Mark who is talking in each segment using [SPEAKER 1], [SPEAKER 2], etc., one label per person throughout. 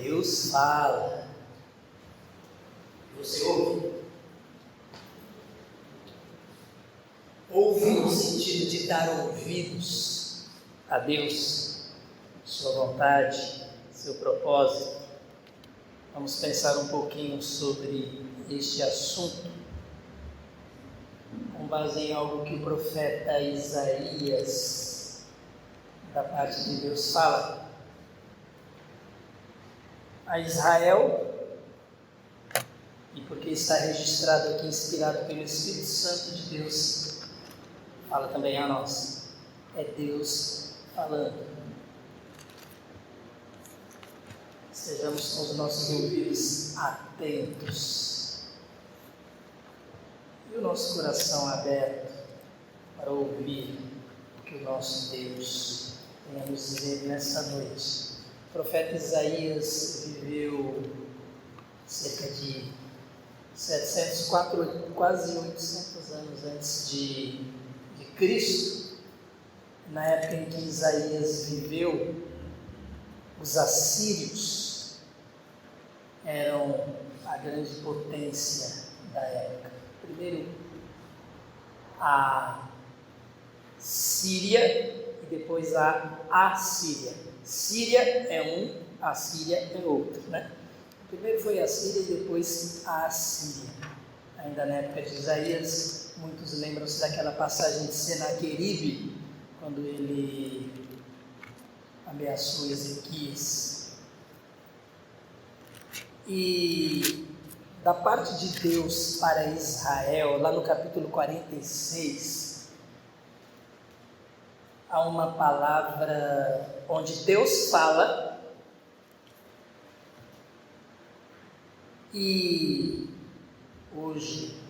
[SPEAKER 1] Deus fala. Você ouve? Ouve no sentido de dar ouvidos a Deus, sua vontade, seu propósito. Vamos pensar um pouquinho sobre este assunto, com base em algo que o profeta Isaías, da parte de Deus, fala a Israel, e porque está registrado aqui, inspirado pelo Espírito Santo de Deus, fala também a nós. É Deus falando. Sejamos com os nossos ouvidos atentos e o nosso coração aberto para ouvir o que o nosso Deus tem a nos dizer nesta noite. O profeta Isaías viveu cerca de 704, quase 800 anos antes de Cristo. Na época em que Isaías viveu, os assírios eram a grande potência da época. Primeiro a Síria e depois a Assíria. Síria é um, Assíria é outro, né? Primeiro foi a Síria e depois a Assíria. Ainda na época de Isaías, muitos lembram-se daquela passagem de Senaqueribe, quando ele ameaçou Ezequias. E da parte de Deus para Israel, lá no capítulo 46, há uma palavra onde Deus fala e hoje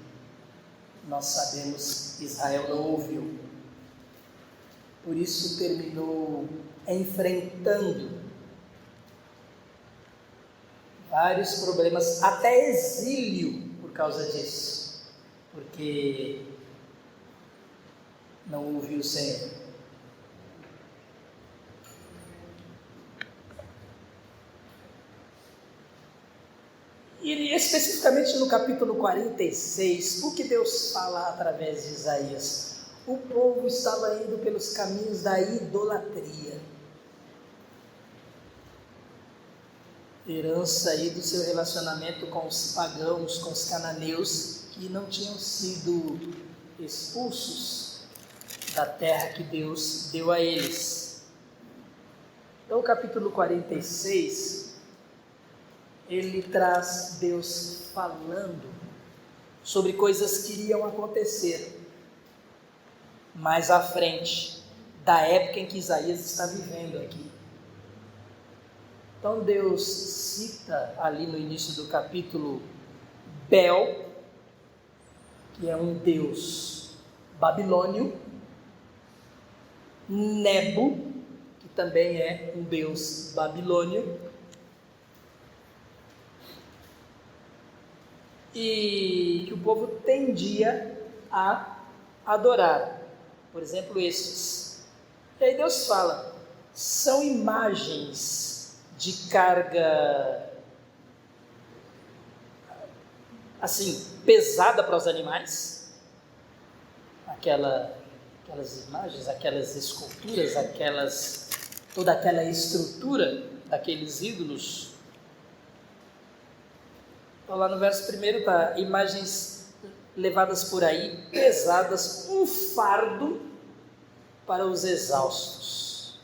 [SPEAKER 1] nós sabemos que Israel não ouviu. Por isso terminou enfrentando vários problemas, até exílio por causa disso, porque não ouviu o Senhor. E especificamente no capítulo 46, o que Deus fala através de Isaías? O povo estava indo pelos caminhos da idolatria. Herança aí do seu relacionamento com os pagãos, com os cananeus, que não tinham sido expulsos da terra que Deus deu a eles. Então o capítulo 46... ele traz Deus falando sobre coisas que iriam acontecer mais à frente, da época em que Isaías está vivendo aqui. Então Deus cita ali no início do capítulo Bel, que é um deus babilônio, Nebo, que também é um deus babilônio, e que o povo tendia a adorar. Por exemplo, esses. E aí Deus fala, são imagens de carga, assim, pesada para os animais. Aquelas imagens, aquelas esculturas, toda aquela estrutura daqueles ídolos. Então lá no verso 1 está, imagens levadas por aí, pesadas, um fardo para os exaustos.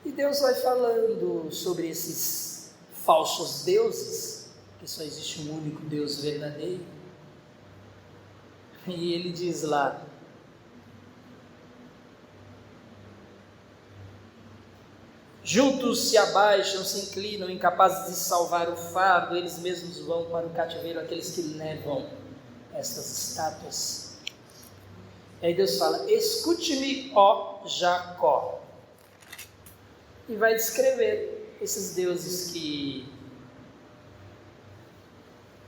[SPEAKER 1] E Deus vai falando sobre esses falsos deuses, que só existe um único Deus verdadeiro. E ele diz lá, juntos se abaixam, se inclinam, incapazes de salvar o fardo, eles mesmos vão para o cativeiro, aqueles que levam estas estátuas. E aí Deus fala, escute-me, ó Jacó. E vai descrever esses deuses que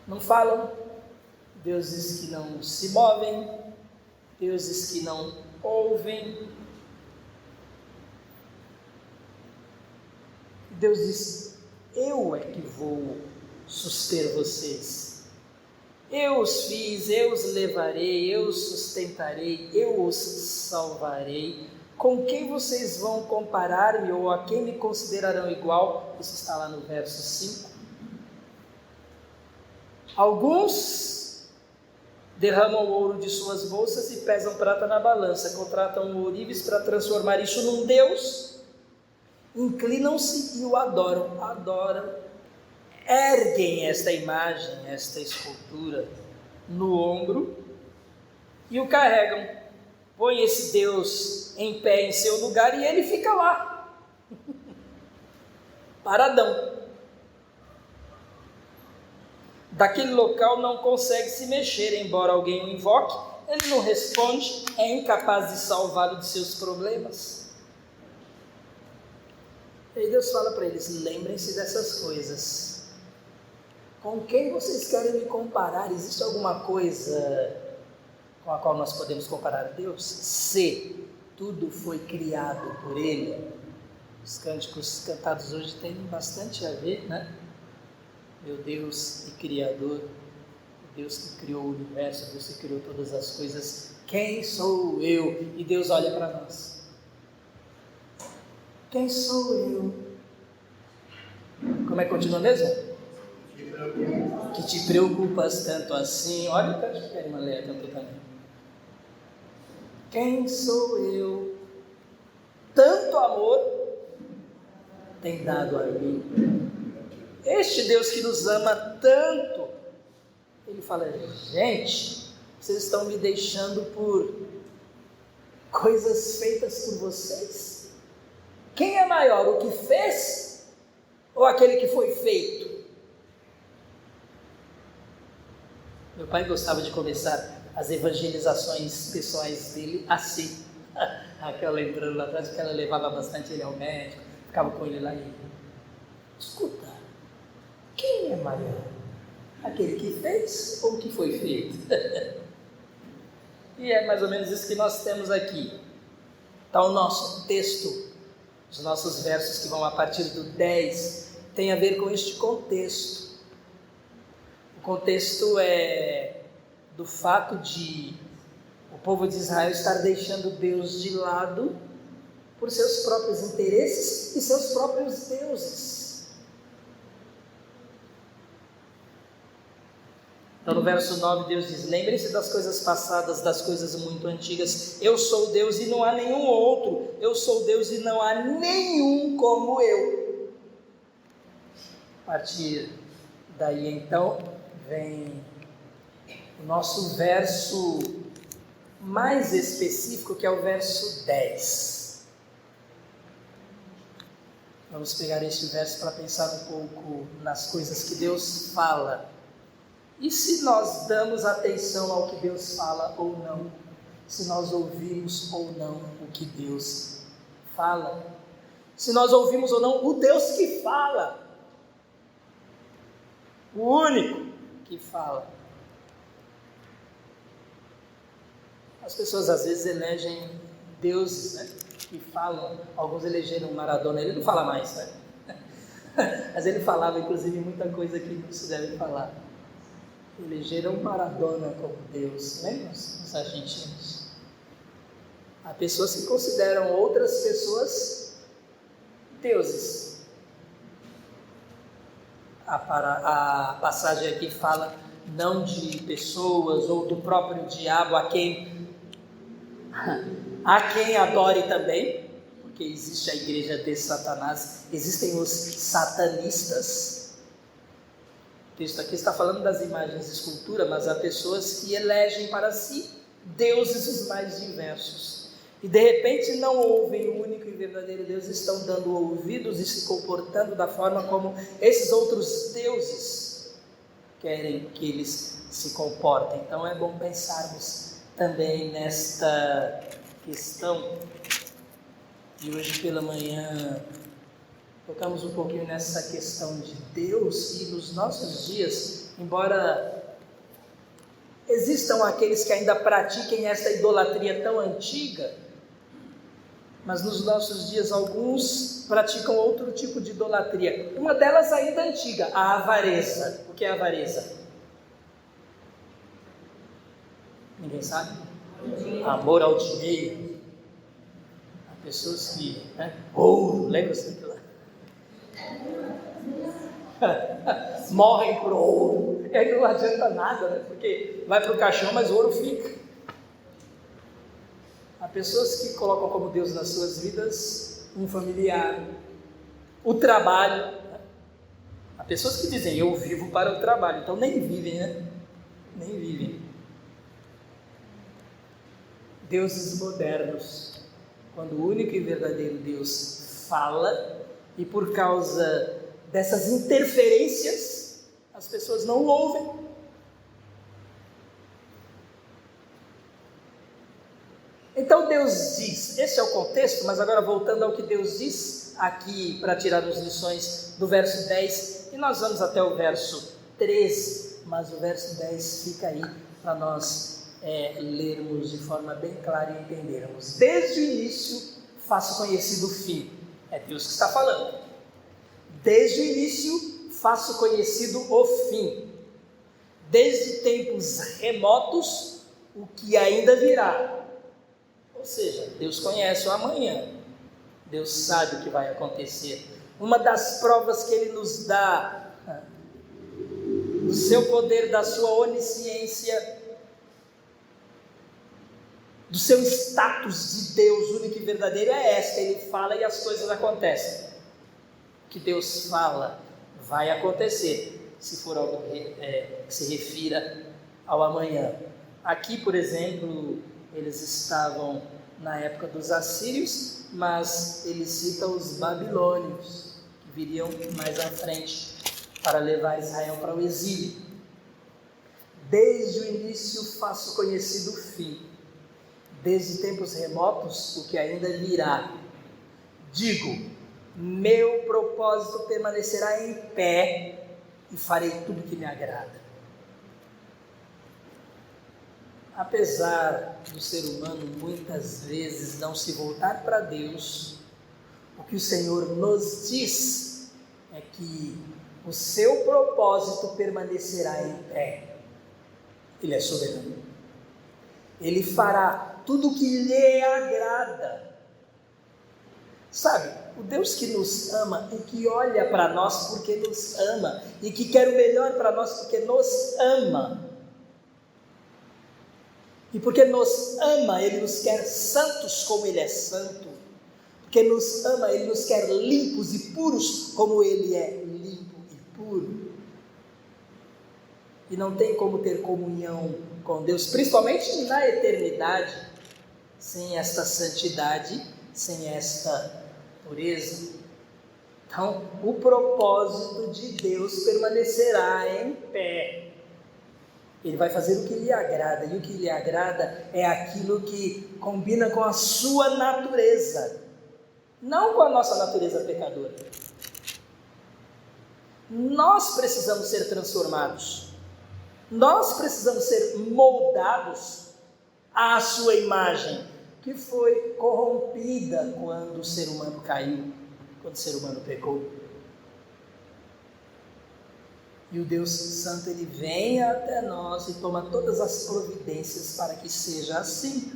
[SPEAKER 1] não falam, deuses que não se movem, deuses que não ouvem. Deus diz: eu é que vou suster vocês. Eu os fiz, eu os levarei, eu os sustentarei, eu os salvarei. Com quem vocês vão comparar-me ou a quem me considerarão igual? Isso está lá no verso 5. Alguns derramam ouro de suas bolsas e pesam prata na balança, contratam ourives para transformar isso num deus, inclinam-se e o adoram, erguem esta imagem, esta escultura no ombro e o carregam, põem esse Deus em pé em seu lugar e ele fica lá, paradão. Daquele local não consegue se mexer, embora alguém o invoque, ele não responde, é incapaz de salvá-lo de seus problemas. E aí Deus fala para eles: lembrem-se dessas coisas. Com quem vocês querem me comparar? Existe alguma coisa com a qual nós podemos comparar a Deus? Se tudo foi criado por Ele. Os cânticos cantados hoje têm bastante a ver, né? Meu Deus e Criador, o Deus que criou o universo, o Deus que criou todas as coisas, quem sou eu? E Deus olha para nós. Quem sou eu? Como é que continua mesmo? Que te preocupas tanto assim? Olha o canto que a irmã Leia cantou também. Quem sou eu? Tanto amor tem dado a mim. Este Deus que nos ama tanto, Ele fala: gente, vocês estão me deixando por coisas feitas por vocês? Quem é maior, o que fez ou aquele que foi feito? Meu pai gostava de começar as evangelizações pessoais dele assim. Aquela entrando lá atrás, porque ela levava bastante ele ao médico, ficava com ele lá e: escuta, quem é maior? Aquele que fez ou o que foi feito? E é mais ou menos isso que nós temos aqui. Está o nosso texto, os nossos versos que vão a partir do 10, tem a ver com este contexto. O contexto é do fato de o povo de Israel estar deixando Deus de lado por seus próprios interesses e seus próprios deuses. Então no verso 9 Deus diz: lembrem-se das coisas passadas, das coisas muito antigas. Eu sou Deus e não há nenhum outro. Eu sou Deus e não há nenhum como eu. A partir daí então vem o nosso verso mais específico, que é o verso 10. Vamos pegar este verso para pensar um pouco nas coisas que Deus fala. E se nós damos atenção ao que Deus fala ou não? Se nós ouvimos ou não o que Deus fala? Se nós ouvimos ou não o Deus que fala? O único que fala. As pessoas às vezes elegem deuses, né, que falam. Alguns elegeram Maradona, ele não fala mais, né? Mas ele falava inclusive muita coisa que não se deve falar. Elegeram Maradona como Deus, lembra os argentinos? Há pessoas que consideram outras pessoas deuses. A passagem aqui fala não de pessoas ou do próprio diabo, a quem adore também, porque existe a igreja de Satanás, existem os satanistas. O texto aqui está falando das imagens de escultura, mas há pessoas que elegem para si deuses os mais diversos. E de repente não ouvem o único e verdadeiro Deus, estão dando ouvidos e se comportando da forma como esses outros deuses querem que eles se comportem. Então é bom pensarmos também nesta questão. E hoje pela manhã tocamos um pouquinho nessa questão de Deus, e nos nossos dias, embora existam aqueles que ainda pratiquem essa idolatria tão antiga, Mas nos nossos dias alguns praticam outro tipo de idolatria. Uma delas ainda antiga, a avareza. O que é avareza? Ninguém sabe? Amor ao dinheiro. Há pessoas que... ouro, lembra-se daquilo lá? Morrem por ouro. E aí não adianta nada, né? Porque vai para o caixão, mas o ouro fica. Há pessoas que colocam como Deus nas suas vidas um familiar, o trabalho. Há pessoas que dizem, eu vivo para o trabalho, então nem vivem, né? Nem vivem. Deuses modernos, quando o único e verdadeiro Deus fala, e por causa dessas interferências, as pessoas não o ouvem. Então Deus diz, esse é o contexto, mas agora voltando ao que Deus diz aqui para tirar as lições do verso 10, e nós vamos até o verso 13, mas o verso 10 fica aí para nós lermos de forma bem clara e entendermos. Desde o início faço conhecido o fim, é Deus que está falando. Desde o início faço conhecido o fim, desde tempos remotos o que ainda virá. Ou seja, Deus conhece o amanhã, Deus sabe o que vai acontecer. Uma das provas que Ele nos dá do seu poder, da sua onisciência, do seu status de Deus único e verdadeiro é esta: Ele fala e as coisas acontecem. O que Deus fala vai acontecer, se for algo que se refira ao amanhã. Aqui, por exemplo, eles estavam na época dos assírios, mas ele cita os babilônios, que viriam mais à frente para levar Israel para o exílio. Desde o início faço conhecido o fim, desde tempos remotos o que ainda virá. Digo, meu propósito permanecerá em pé e farei tudo que me agrada. Apesar do ser humano muitas vezes não se voltar para Deus, o que o Senhor nos diz é que o seu propósito permanecerá em pé. Ele é soberano. Ele fará tudo o que lhe agrada. Sabe, o Deus que nos ama e que olha para nós porque nos ama e que quer o melhor para nós porque nos ama. E porque nos ama, Ele nos quer santos como Ele é santo. Porque nos ama, Ele nos quer limpos e puros como Ele é limpo e puro. E não tem como ter comunhão com Deus, principalmente na eternidade, sem esta santidade, sem esta pureza. Então, o propósito de Deus permanecerá em pé. Ele vai fazer o que lhe agrada, e o que lhe agrada é aquilo que combina com a sua natureza, não com a nossa natureza pecadora. Nós precisamos ser transformados, nós precisamos ser moldados à sua imagem, que foi corrompida quando o ser humano caiu, quando o ser humano pecou. E o Deus Santo, Ele vem até nós e toma todas as providências para que seja assim,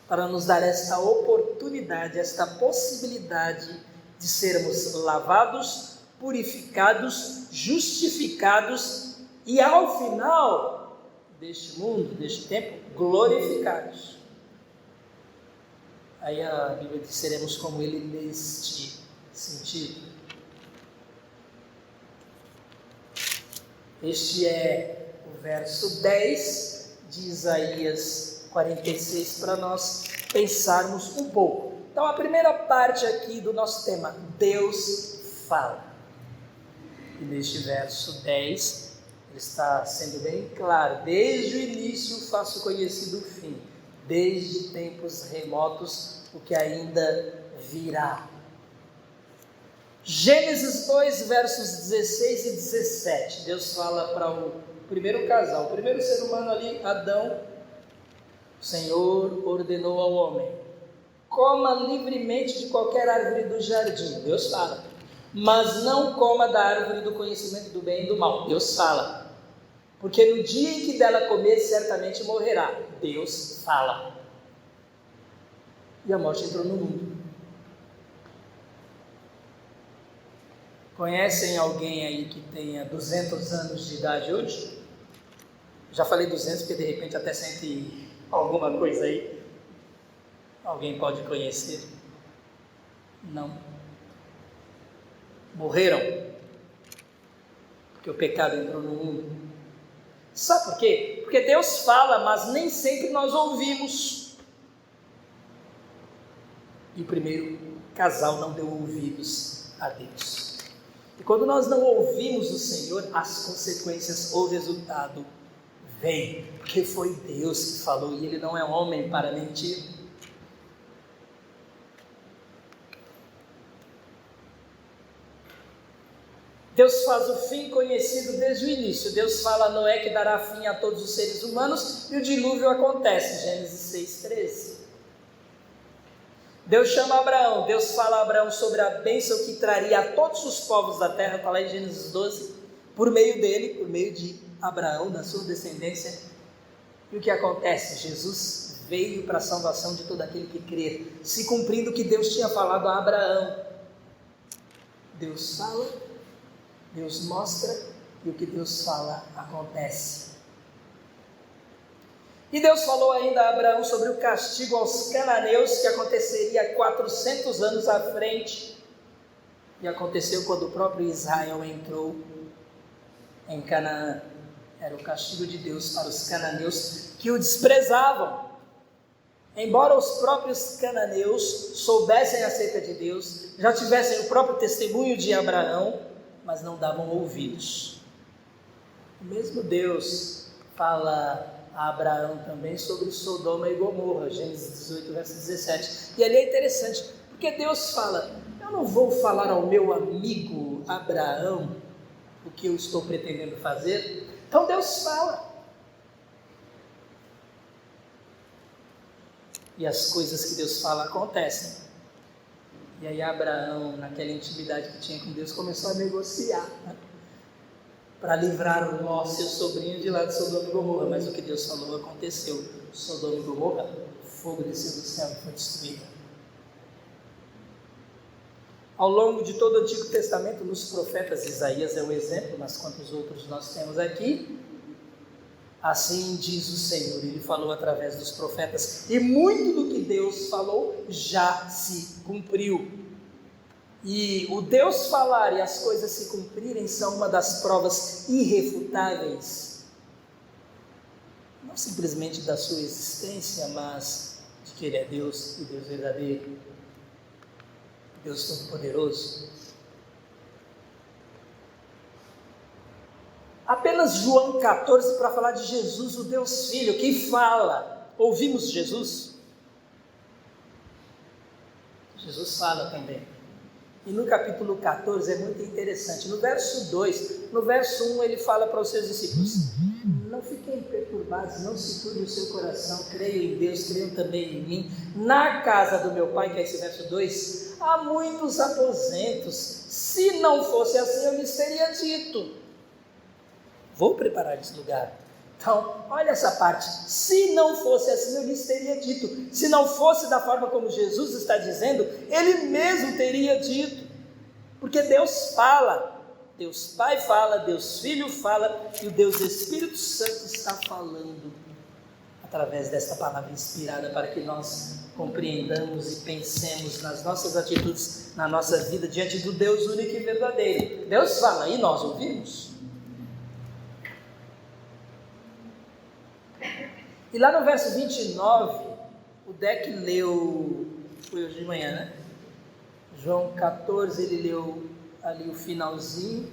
[SPEAKER 1] para nos dar esta oportunidade, esta possibilidade de sermos lavados, purificados, justificados e ao final deste mundo, deste tempo, glorificados. Aí a Bíblia diz: seremos como Ele neste sentido. Este é o verso 10 de Isaías 46, para nós pensarmos um pouco. Então, a primeira parte aqui do nosso tema, Deus fala. E neste verso 10, ele está sendo bem claro: desde o início faço conhecido o fim, desde tempos remotos o que ainda virá. Gênesis 2, versos 16 e 17, Deus fala para o primeiro casal, o primeiro ser humano ali, Adão. O Senhor ordenou ao homem: coma livremente de qualquer árvore do jardim, Deus fala, mas não coma da árvore do conhecimento do bem e do mal, Deus fala, porque no dia em que dela comer, certamente morrerá, Deus fala. E a morte entrou no mundo. Conhecem alguém aí que tenha 200 anos de idade hoje? Já falei 200 porque de repente até sente alguma coisa aí. Alguém pode conhecer? Não. Morreram. Porque o pecado entrou no mundo. Sabe por quê? Porque Deus fala, mas nem sempre nós ouvimos. E o primeiro casal não deu ouvidos a Deus. E quando nós não ouvimos o Senhor, as consequências, o resultado vem, porque foi Deus que falou e Ele não é homem para mentir. Deus faz o fim conhecido desde o início. Deus fala a Noé que dará fim a todos os seres humanos e o dilúvio acontece, Gênesis 6:13. Deus chama Abraão, Deus fala a Abraão sobre a bênção que traria a todos os povos da terra, está lá em Gênesis 12, por meio dele, por meio de Abraão, da sua descendência. E o que acontece? Jesus veio para a salvação de todo aquele que crer, se cumprindo o que Deus tinha falado a Abraão. Deus fala, Deus mostra, e o que Deus fala acontece. E Deus falou ainda a Abraão sobre o castigo aos cananeus que aconteceria 400 anos à frente. E aconteceu quando o próprio Israel entrou em Canaã. Era o castigo de Deus para os cananeus que o desprezavam. Embora os próprios cananeus soubessem acerca de Deus, já tivessem o próprio testemunho de Abraão, mas não davam ouvidos. O mesmo Deus fala a Abraão também sobre Sodoma e Gomorra, Gênesis 18, verso 17. E ali é interessante, porque Deus fala, eu não vou falar ao meu amigo Abraão o que eu estou pretendendo fazer. Então Deus fala. E as coisas que Deus fala acontecem. E aí Abraão, naquela intimidade que tinha com Deus, começou a negociar, né? Para livrar o Ló, seu sobrinho, de lá de Sodoma e Gomorra. Mas o que Deus falou aconteceu. Sodoma e Gomorra, o fogo desceu do céu e foi destruído. Ao longo de todo o Antigo Testamento, nos profetas, Isaías é o exemplo, mas quantos outros nós temos aqui? Assim diz o Senhor, Ele falou através dos profetas, e muito do que Deus falou já se cumpriu. E o Deus falar e as coisas se cumprirem são uma das provas irrefutáveis, não simplesmente da sua existência, mas de que Ele é Deus e Deus verdadeiro, Deus Todo-Poderoso. Apenas João 14 para falar de Jesus, o Deus Filho, que fala. Ouvimos Jesus? Jesus fala também. E no capítulo 14 é muito interessante. No verso 2, no verso 1 ele fala para os seus discípulos: não fiquem perturbados, não se turbe o seu coração, creiam em Deus, creiam também em mim. Na casa do meu pai, que é esse verso 2, há muitos aposentos. Se não fosse assim, eu lhes teria dito. Vou preparar esse lugar. Então, olha essa parte. Se não fosse assim, eu lhes teria dito. Se não fosse da forma como Jesus está dizendo, Ele mesmo teria dito. Porque Deus fala. Deus Pai fala, Deus Filho fala, e o Deus Espírito Santo está falando através desta palavra inspirada para que nós compreendamos e pensemos nas nossas atitudes, na nossa vida diante do Deus único e verdadeiro. Deus fala e nós ouvimos. E lá no verso 29, o Deck leu, foi hoje de manhã, né? João 14, ele leu ali o finalzinho,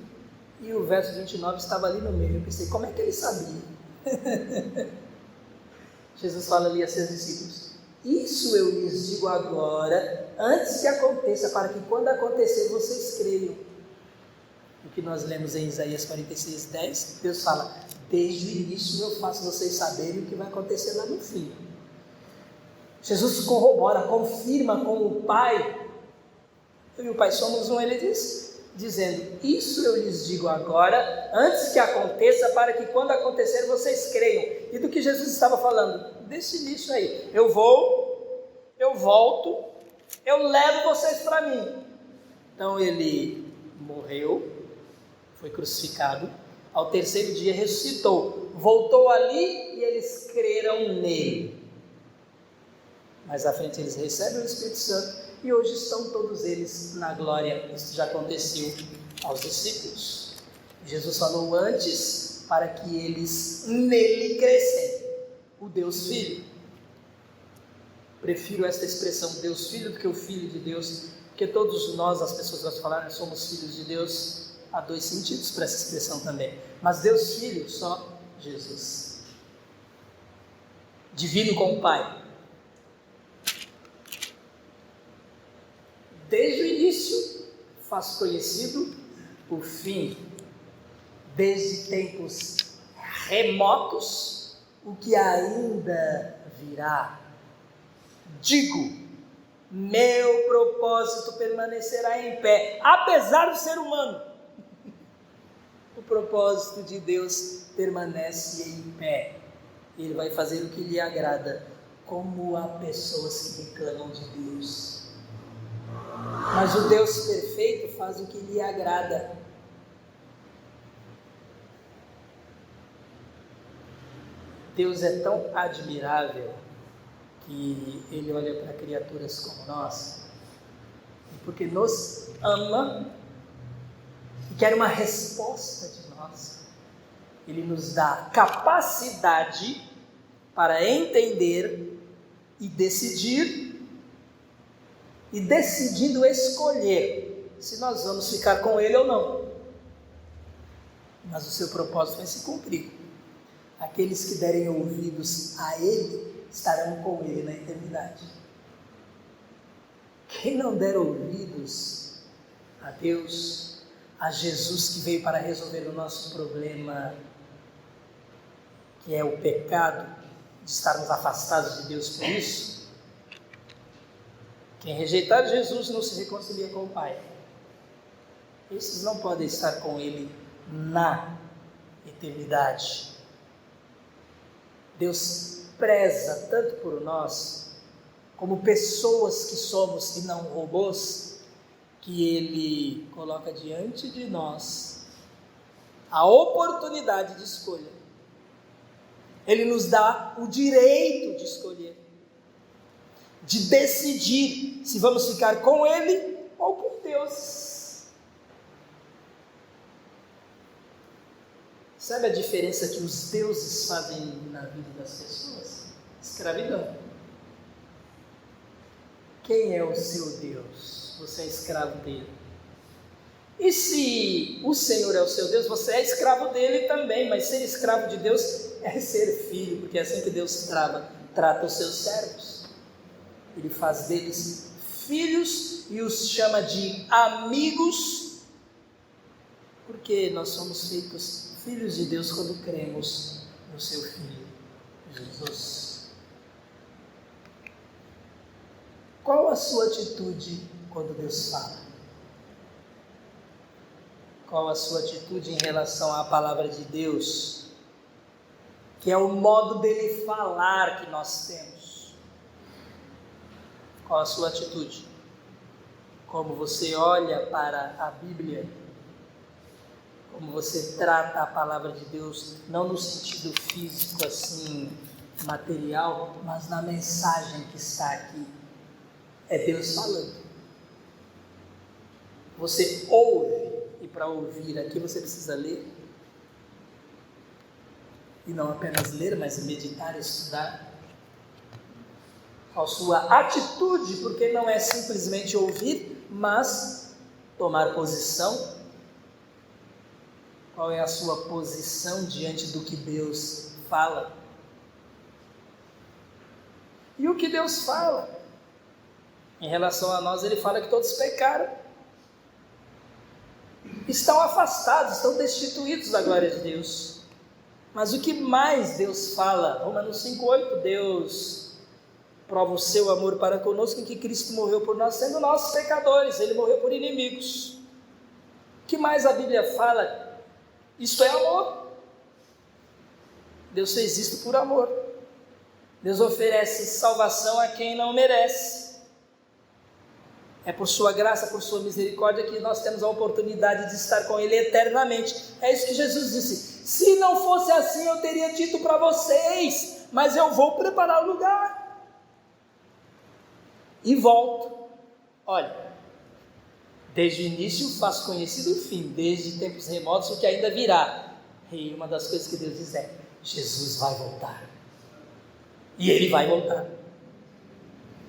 [SPEAKER 1] e o verso 29 estava ali no meio. Eu pensei, como é que ele sabia? Jesus fala ali a seus discípulos: isso eu lhes digo agora, antes que aconteça, para que quando acontecer vocês creiam. O que nós lemos em Isaías 46:10, Deus fala: desde o início eu faço vocês saberem o que vai acontecer lá no fim. Jesus corrobora, confirma com o Pai. Eu e o Pai somos um, ele diz, dizendo: isso eu lhes digo agora, antes que aconteça, para que quando acontecer vocês creiam. E do que Jesus estava falando? Desse início aí. Eu vou, eu volto, eu levo vocês para mim. Então ele morreu, foi crucificado, ao terceiro dia ressuscitou, voltou ali e eles creram nele. Mais à frente eles recebem o Espírito Santo e hoje estão todos eles na glória. Isso já aconteceu aos discípulos. Jesus falou antes para que eles nele crescem, o Deus Filho. Prefiro esta expressão Deus Filho do que o Filho de Deus, porque todos nós, as pessoas que falarem, somos filhos de Deus. Há dois sentidos para essa expressão também, mas Deus Filho, só Jesus, divino como Pai. Desde o início faz conhecido o fim, desde tempos remotos o que ainda virá. Digo, meu propósito permanecerá em pé, apesar do ser humano. O propósito de Deus permanece em pé. Ele vai fazer o que lhe agrada, como há pessoas que reclamam de Deus. Mas o Deus perfeito faz o que lhe agrada. Deus é tão admirável que Ele olha para criaturas como nós, e porque nos ama e quer uma resposta de nós, Ele nos dá capacidade para entender e decidir, e decidindo escolher se nós vamos ficar com Ele ou não. Mas o seu propósito vai se cumprir. Aqueles que derem ouvidos a Ele estarão com Ele na eternidade. Quem não der ouvidos a Deus, a Jesus que veio para resolver o nosso problema, que é o pecado, de estarmos afastados de Deus por isso, quem rejeitar Jesus não se reconcilia com o Pai. Esses não podem estar com Ele na eternidade. Deus preza tanto por nós, como pessoas que somos e não robôs, que Ele coloca diante de nós a oportunidade de escolha. Ele nos dá o direito de escolher, de decidir se vamos ficar com Ele ou com Deus. Sabe a diferença que os deuses fazem na vida das pessoas? Escravidão. Quem é o seu Deus? Você é escravo dele. E se o Senhor é o seu Deus, você é escravo dele também, mas ser escravo de Deus é ser filho, porque é assim que Deus trata os seus servos. Ele faz deles filhos e os chama de amigos, porque nós somos feitos filhos de Deus quando cremos no seu Filho, Jesus. Qual a sua atitude quando Deus fala? Qual a sua atitude em relação à palavra de Deus, que é o modo dele falar que nós temos? Qual a sua atitude? Como você olha para a Bíblia? Como você trata a palavra de Deus, não no sentido físico, assim, material, mas na mensagem que está aqui. É Deus falando. Você ouve, e para ouvir aqui você precisa ler. E não apenas ler, mas meditar, estudar. Qual sua atitude, porque não é simplesmente ouvir, mas tomar posição. Qual é a sua posição diante do que Deus fala? E o que Deus fala? Em relação a nós, Ele fala que todos pecaram, estão afastados, estão destituídos da glória de Deus. Mas o que mais Deus fala? Romanos 5,8, Deus prova o seu amor para conosco em que Cristo morreu por nós, sendo nossos pecadores. Ele morreu por inimigos. O que mais a Bíblia fala? Isto é amor. Deus fez isto por amor. Deus oferece salvação a quem não merece. É por sua graça, por sua misericórdia que nós temos a oportunidade de estar com Ele eternamente. É isso que Jesus disse: se não fosse assim eu teria dito para vocês, mas eu vou preparar o lugar e volto. Olha, desde o início faço conhecido o fim, desde tempos remotos o que ainda virá. E uma das coisas que Deus diz é: Jesus vai voltar, e Ele vai voltar.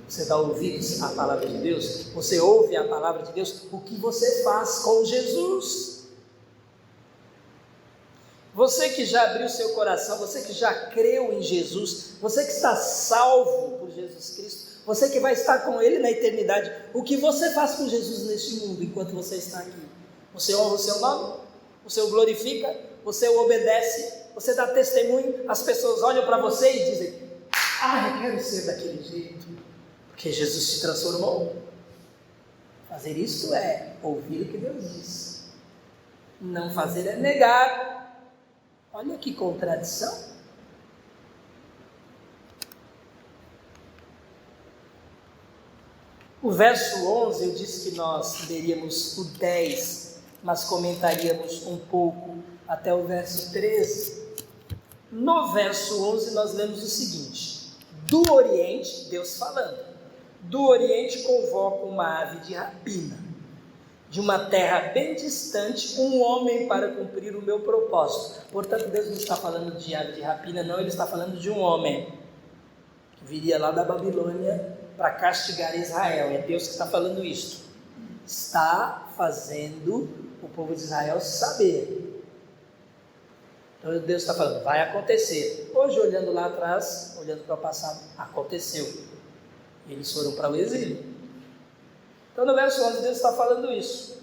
[SPEAKER 1] Você dá ouvidos à palavra de Deus? Você ouve a palavra de Deus? O que você faz com Jesus? Você que já abriu seu coração, você que já creu em Jesus, você que está salvo por Jesus Cristo, você que vai estar com Ele na eternidade, o que você faz com Jesus neste mundo enquanto você está aqui? Você honra o seu nome? Você o glorifica? Você o obedece? Você dá testemunho? As pessoas olham para você e dizem: ah, eu quero ser daquele jeito, porque Jesus te transformou. Fazer isso é ouvir o que Deus diz. Não fazer é negar. Olha que contradição. O verso 11, eu disse que nós leríamos o 10, mas comentaríamos um pouco até o verso 13. No verso 11 nós lemos o seguinte: do Oriente, Deus falando, do Oriente convoca uma ave de rapina, de uma terra bem distante, um homem para cumprir o meu propósito. Portanto, Deus não está falando de ave de rapina, não, Ele está falando de um homem que viria lá da Babilônia para castigar Israel. É Deus que está falando isto. Está fazendo o povo de Israel saber. Então Deus está falando, vai acontecer. Hoje, olhando lá atrás, olhando para o passado, aconteceu. Eles foram para o exílio. Então no verso 11 Deus está falando isso.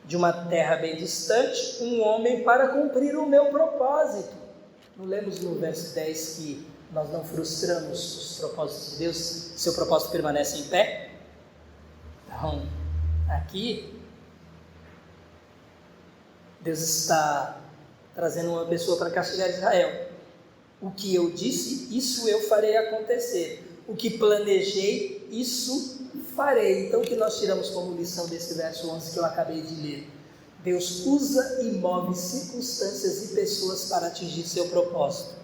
[SPEAKER 1] De uma terra bem distante, um homem para cumprir o meu propósito. Não lemos no verso 10 que nós não frustramos os propósitos de Deus, seu propósito permanece em pé? Então, aqui, Deus está trazendo uma pessoa para castigar Israel. O que eu disse, isso eu farei acontecer. O que planejei, isso farei. Então, o que nós tiramos como lição desse verso 11 que eu acabei de ler? Deus usa e move circunstâncias e pessoas para atingir seu propósito.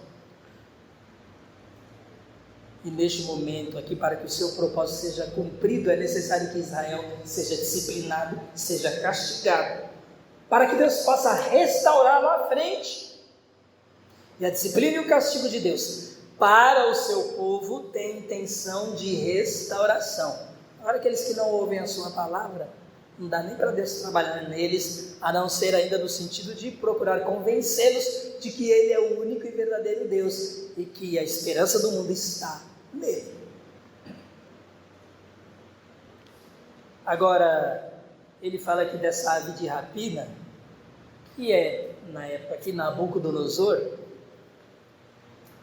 [SPEAKER 1] E neste momento aqui, para que o seu propósito seja cumprido, é necessário que Israel seja disciplinado, seja castigado, para que Deus possa restaurar lá à frente. E a disciplina e o castigo de Deus para o seu povo tem intenção de restauração. Agora, aqueles que não ouvem a sua palavra, não dá nem para Deus trabalhar neles, a não ser ainda no sentido de procurar convencê-los de que Ele é o único e verdadeiro Deus e que a esperança do mundo está nele. Agora, ele fala aqui dessa ave de rapina, que é, na época aqui, Nabucodonosor,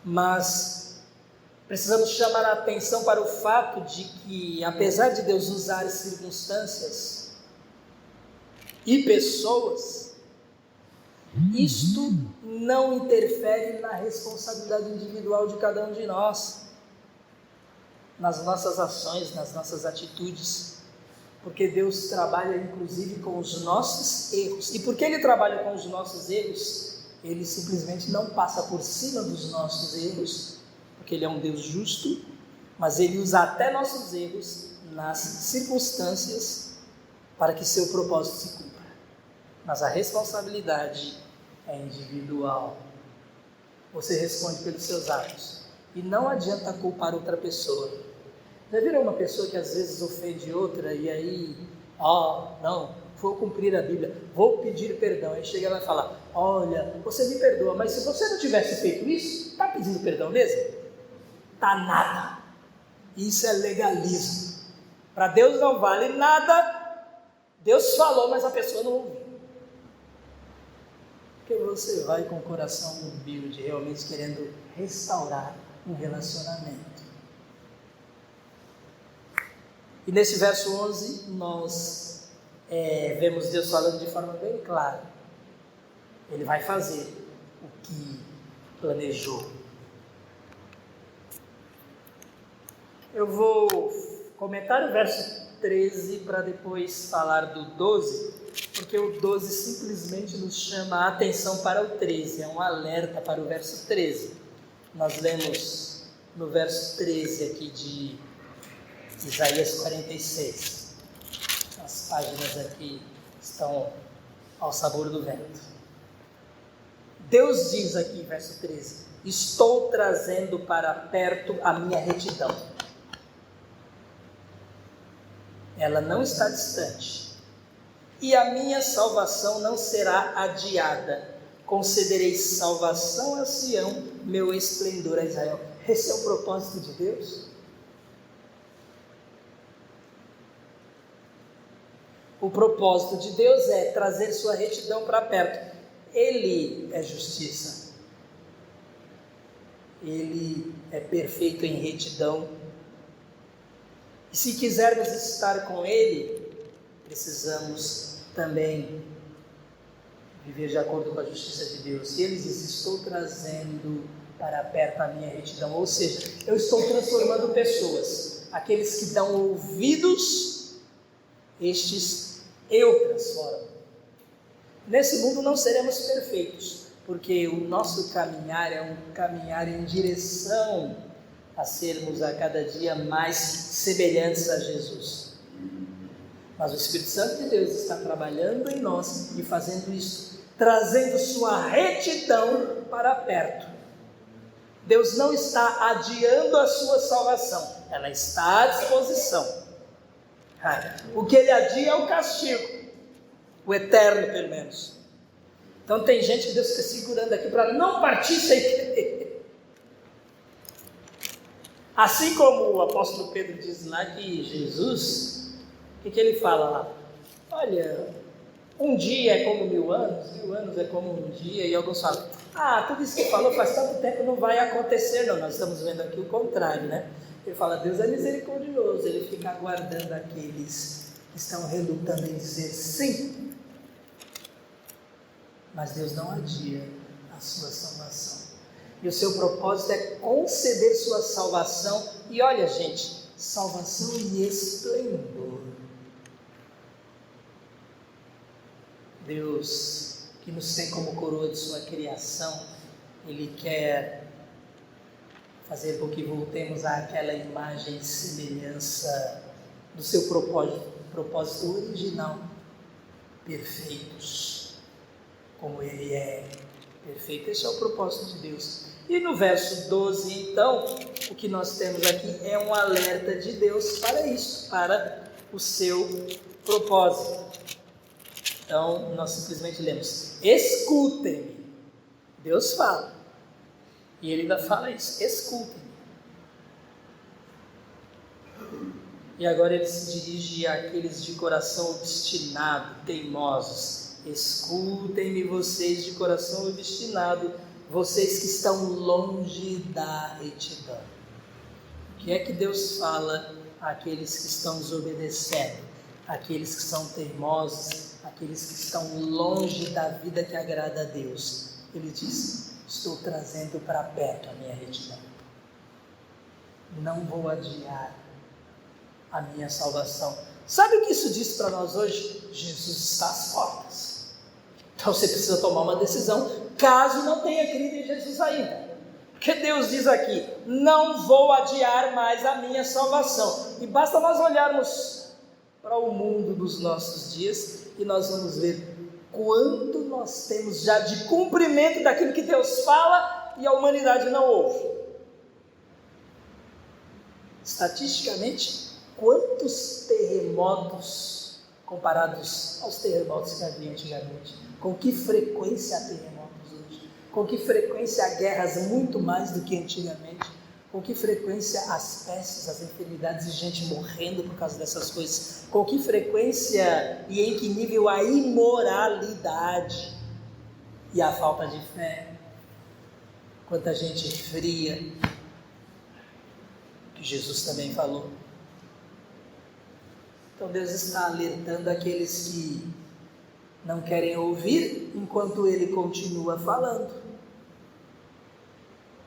[SPEAKER 1] mas precisamos chamar a atenção para o fato de que, apesar de Deus usar circunstâncias e pessoas, isto não interfere na responsabilidade individual de cada um de nós, nas nossas ações, nas nossas atitudes, porque Deus trabalha inclusive com os nossos erros. E porque Ele trabalha com os nossos erros, Ele simplesmente não passa por cima dos nossos erros, porque Ele é um Deus justo, mas Ele usa até nossos erros nas circunstâncias para que seu propósito se cumpra. Mas a responsabilidade é individual. Você responde pelos seus atos. E não adianta culpar outra pessoa. Já viram uma pessoa que às vezes ofende outra e aí, não, vou cumprir a Bíblia, vou pedir perdão. Aí chega ela e fala, olha, você me perdoa, mas se você não tivesse feito isso, está pedindo perdão mesmo? Está nada. Isso é legalismo. Para Deus não vale nada. Deus falou, mas a pessoa não ouviu. Porque você vai com o coração humilde, realmente querendo restaurar um relacionamento. E nesse verso 11 nós vemos Deus falando de forma bem clara. Ele vai fazer o que planejou. Eu vou comentar o verso 13 para depois falar do 12, porque o 12 simplesmente nos chama a atenção para o 13, é um alerta para o verso 13. Nós lemos no verso 13 aqui de Isaías 46. As páginas aqui estão ao sabor do vento. Deus diz aqui, verso 13: estou trazendo para perto a minha retidão. Ela não está distante. E a minha salvação não será adiada. Concederei salvação a Sião, meu esplendor a Israel. Esse é o propósito de Deus. O propósito de Deus é trazer sua retidão para perto. Ele é justiça. Ele é perfeito em retidão. E se quisermos estar com Ele, precisamos também viver de acordo com a justiça de Deus. E Ele diz: estou trazendo para perto a minha retidão. Ou seja, eu estou transformando pessoas. Aqueles que dão ouvidos, estes eu transformo. Nesse mundo não seremos perfeitos, porque o nosso caminhar é um caminhar em direção a sermos a cada dia mais semelhantes a Jesus. Mas o Espírito Santo de Deus está trabalhando em nós e fazendo isso, trazendo sua retidão para perto. Deus não está adiando a sua salvação, ela está à disposição. O que Ele adia é o castigo, o eterno pelo menos. Então tem gente que Deus está segurando aqui para não partir sem querer. Assim como o apóstolo Pedro diz lá que Jesus, o que ele fala lá? Olha, um dia é como 1000 anos, 1000 anos é como um dia, e alguns falam, tudo isso que falou faz tanto tempo, não vai acontecer. Não, nós estamos vendo aqui o contrário, né? Ele fala: Deus é misericordioso, Ele fica aguardando aqueles que estão relutando em dizer sim. Mas Deus não adia a sua salvação. E o seu propósito é conceder sua salvação. E olha, gente, salvação e esplendor. Deus, que nos tem como coroa de sua criação, Ele quer fazer com que voltemos àquela imagem e semelhança do seu propósito original, perfeitos, como Ele é perfeito. Esse é o propósito de Deus. E no verso 12, então, o que nós temos aqui é um alerta de Deus para isso, para o seu propósito. Então, nós simplesmente lemos: escutem-me. Deus fala. E Ele ainda fala isso: escutem-me. E agora Ele se dirige àqueles de coração obstinado, teimosos. Escutem-me, vocês de coração obstinado, vocês que estão longe da retidão. O que é que Deus fala àqueles que estão desobedecendo, àqueles que são teimosos, àqueles que estão longe da vida que agrada a Deus? Ele diz: estou trazendo para perto a minha retidão. Não vou adiar a minha salvação. Sabe o que isso diz para nós hoje? Jesus está às portas. Então você precisa tomar uma decisão, caso não tenha crido em Jesus ainda. Porque Deus diz aqui: não vou adiar mais a minha salvação. E basta nós olharmos para o mundo dos nossos dias e nós vamos ver quanto nós temos já de cumprimento daquilo que Deus fala e a humanidade não ouve. Estatisticamente, quantos terremotos comparados aos terremotos que havia antigamente? Com que frequência há terremotos hoje? Com que frequência há guerras muito mais do que antigamente? Com que frequência as pestes, as enfermidades e gente morrendo por causa dessas coisas? Com que frequência e em que nível a imoralidade e a falta de fé? Quanta gente fria, que Jesus também falou. Então Deus está alertando aqueles que não querem ouvir enquanto Ele continua falando.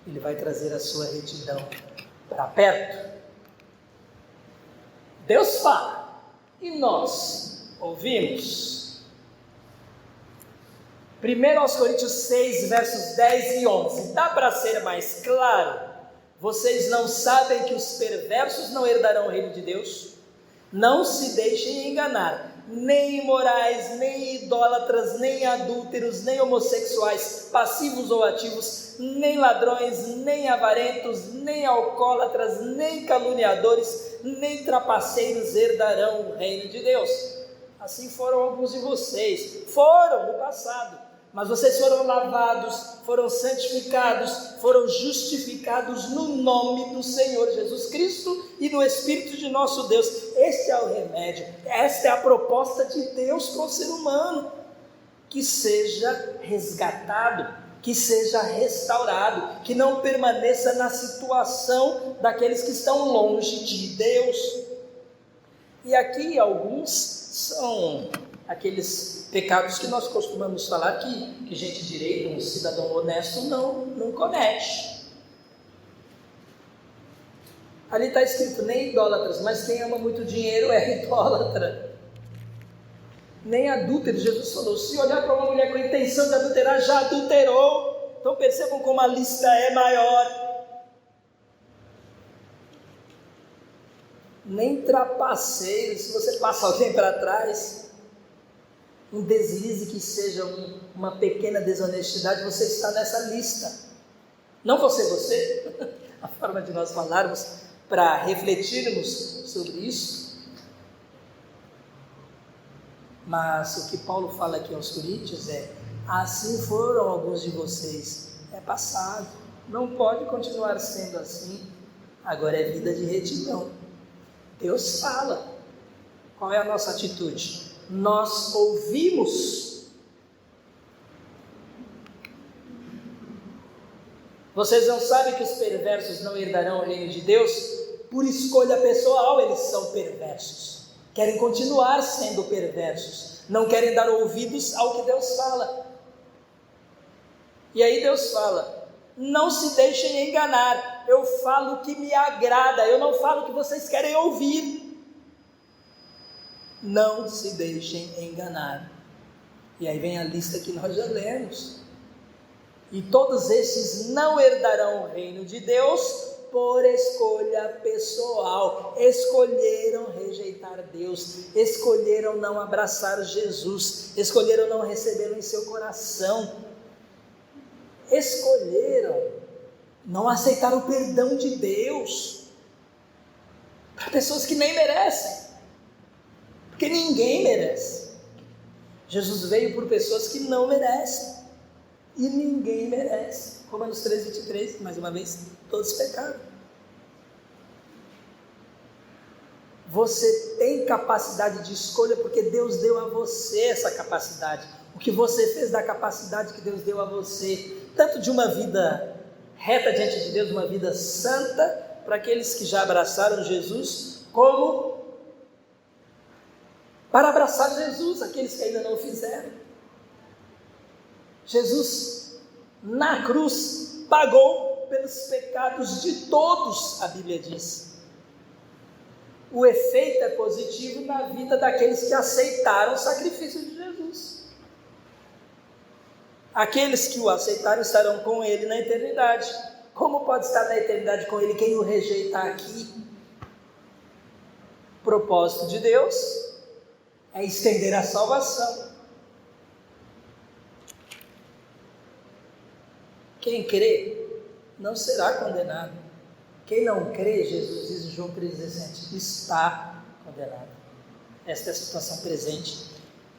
[SPEAKER 1] Ele vai trazer a sua retidão para perto. Deus fala e nós ouvimos. 1 Coríntios 6, versos 10 e 11. Dá para ser mais claro? Vocês não sabem que os perversos não herdarão o reino de Deus? Não se deixem enganar. Nem imorais, nem idólatras, nem adúlteros, nem homossexuais, passivos ou ativos, nem ladrões, nem avarentos, nem alcoólatras, nem caluniadores, nem trapaceiros herdarão o reino de Deus. Assim foram alguns de vocês, foram no passado, mas vocês foram lavados, foram santificados, foram justificados no nome do Senhor Jesus Cristo e do Espírito de nosso Deus. Este é o remédio, esta é a proposta de Deus para o ser humano, que seja resgatado, que seja restaurado, que não permaneça na situação daqueles que estão longe de Deus. E aqui alguns são aqueles pecados que nós costumamos falar que gente direita, um cidadão honesto não comete. Ali está escrito nem idólatras, mas quem ama muito dinheiro é idólatra. Nem adúltero, Jesus falou, se olhar para uma mulher com a intenção de adulterar, já adulterou. Então percebam como a lista é maior. Nem trapaceiro, se você passa alguém para trás, um deslize que seja uma pequena desonestidade, você está nessa lista. Não você, a forma de nós falarmos para refletirmos sobre isso. Mas o que Paulo fala aqui aos Coríntios é, assim foram alguns de vocês, é passado, não pode continuar sendo assim, agora é vida de retidão. Deus fala, qual é a nossa atitude? Nós ouvimos. Vocês não sabem que os perversos não herdarão o reino de Deus? Por escolha pessoal eles são perversos, querem continuar sendo perversos, não querem dar ouvidos ao que Deus fala. E aí Deus fala, não se deixem enganar, eu falo o que me agrada, eu não falo o que vocês querem ouvir. Não se deixem enganar. E aí vem a lista que nós já lemos. E todos esses não herdarão o reino de Deus por escolha pessoal. Escolheram rejeitar Deus, escolheram não abraçar Jesus, escolheram não recebê-lo em seu coração, escolheram não aceitar o perdão de Deus para pessoas que nem merecem, porque ninguém merece. Jesus veio por pessoas que não merecem, e ninguém merece. Romanos 3:23, mais uma vez, todos pecaram. Você tem capacidade de escolha, porque Deus deu a você essa capacidade. O que você fez da capacidade que Deus deu a você, tanto de uma vida reta diante de Deus, uma vida santa, para aqueles que já abraçaram Jesus, como para abraçar Jesus, aqueles que ainda não o fizeram. Jesus, na cruz, pagou pelos pecados de todos, a Bíblia diz. O efeito é positivo na vida daqueles que aceitaram o sacrifício de Jesus. Aqueles que o aceitaram estarão com Ele na eternidade. Como pode estar na eternidade com Ele quem o rejeita aqui? O propósito de Deus é estender a salvação. Quem crê não será condenado. Quem não crê, Jesus diz em João 3,17, está condenado. Esta é a situação presente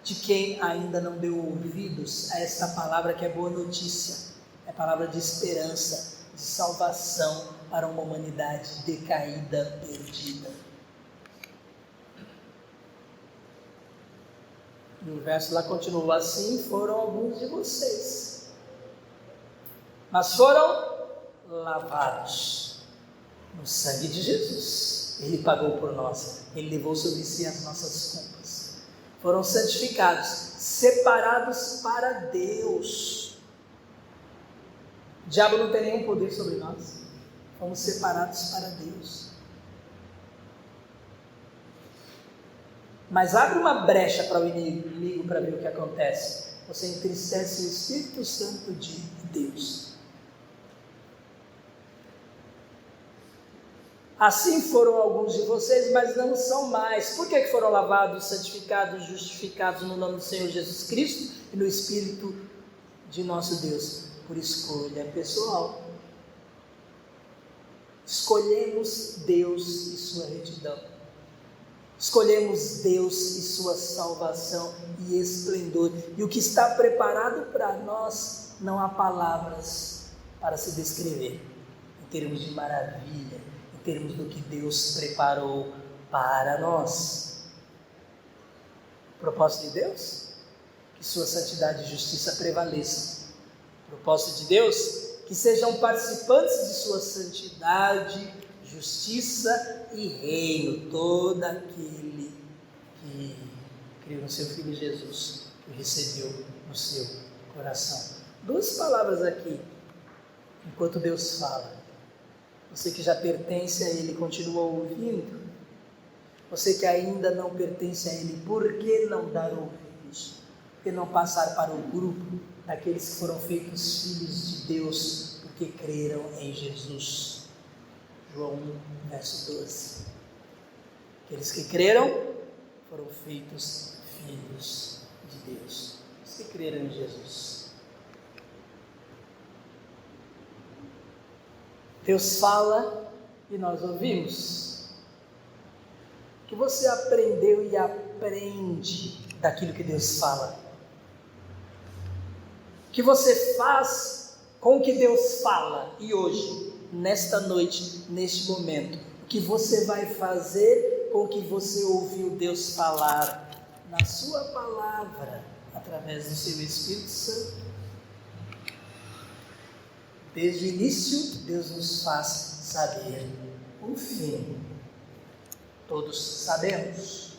[SPEAKER 1] de quem ainda não deu ouvidos a esta palavra que é boa notícia, é palavra de esperança, de salvação para uma humanidade decaída, perdida. E o verso lá continua, assim foram alguns de vocês, mas foram lavados, No sangue de Jesus. Ele pagou por nós. Ele levou sobre si as nossas culpas. Foram santificados, separados para Deus. O diabo não tem nenhum poder sobre nós. Fomos separados para Deus. Mas abre uma brecha para o inimigo para ver o que acontece. Você entristece o Espírito Santo de Deus. Assim foram alguns de vocês, mas não são mais. Por que foram lavados, santificados, justificados no nome do Senhor Jesus Cristo e no Espírito de nosso Deus? Por escolha pessoal. Escolhemos Deus e sua retidão. Escolhemos Deus e sua salvação e esplendor. E o que está preparado para nós, não há palavras para se descrever. Em termos de maravilha, em termos do que Deus preparou para nós. O propósito de Deus? Que sua santidade e justiça prevaleçam. O propósito de Deus? Que sejam participantes de sua santidade, justiça e reino, todo aquele que criou no seu Filho Jesus, que o recebeu no seu coração. Duas palavras aqui, enquanto Deus fala. Você que já pertence a Ele, continua ouvindo. Você que ainda não pertence a Ele, por que não dar ouvidos? Por que não passar para o grupo daqueles que foram feitos filhos de Deus, porque creram em Jesus? João 1, verso 12. Aqueles que creram foram feitos filhos de Deus. Os que creram em Jesus. Deus fala e nós ouvimos. O que você aprendeu e aprende daquilo que Deus fala? O que você faz com o que Deus fala? E hoje, nesta noite, neste momento, o que você vai fazer com o que você ouviu Deus falar na sua palavra, através do seu Espírito Santo? Desde o início, Deus nos faz saber o fim. Todos sabemos.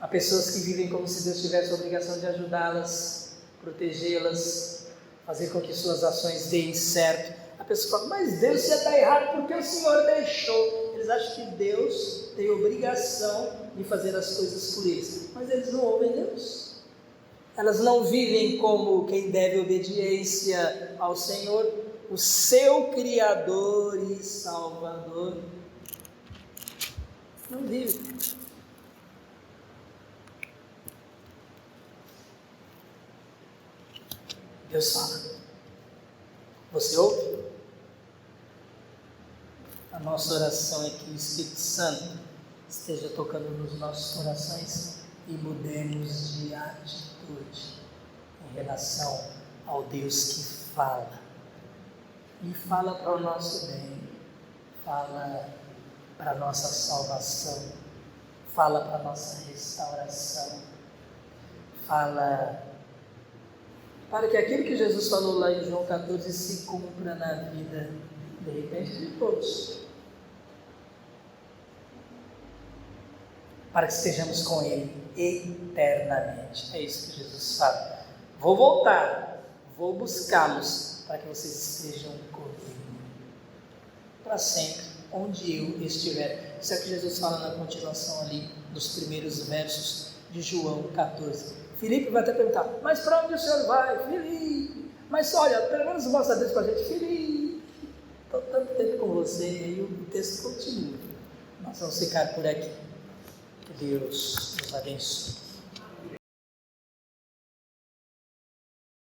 [SPEAKER 1] Há pessoas que vivem como se Deus tivesse a obrigação de ajudá-las, protegê-las, fazer com que suas ações deem certo. A pessoa fala, mas Deus já está errado porque o Senhor deixou. Eles acham que Deus tem obrigação de fazer as coisas por eles, mas eles não ouvem Deus. Elas não vivem como quem deve obediência ao Senhor, o seu Criador e Salvador. Não vivem. Deus fala. Você ouve? A nossa oração é que o Espírito Santo esteja tocando nos nossos corações e mudemos de atitude em relação ao Deus que fala. E fala para o nosso bem, fala para a nossa salvação, fala para a nossa restauração, fala para que aquilo que Jesus falou lá em João 14 se cumpra na vida, de repente, de todos. Para que estejamos com Ele eternamente. É isso que Jesus fala. Vou voltar, vou buscá-los para que vocês estejam comigo para sempre, onde eu estiver. Isso é o que Jesus fala na continuação ali dos primeiros versos de João 14. Filipe vai até perguntar, mas para onde o senhor vai, Filipe? Mas olha, pelo menos mostra Deus para a gente, Filipe. Estou tanto tempo com você, e aí o texto continua. Nós vamos ficar por aqui. Que Deus nos abençoe.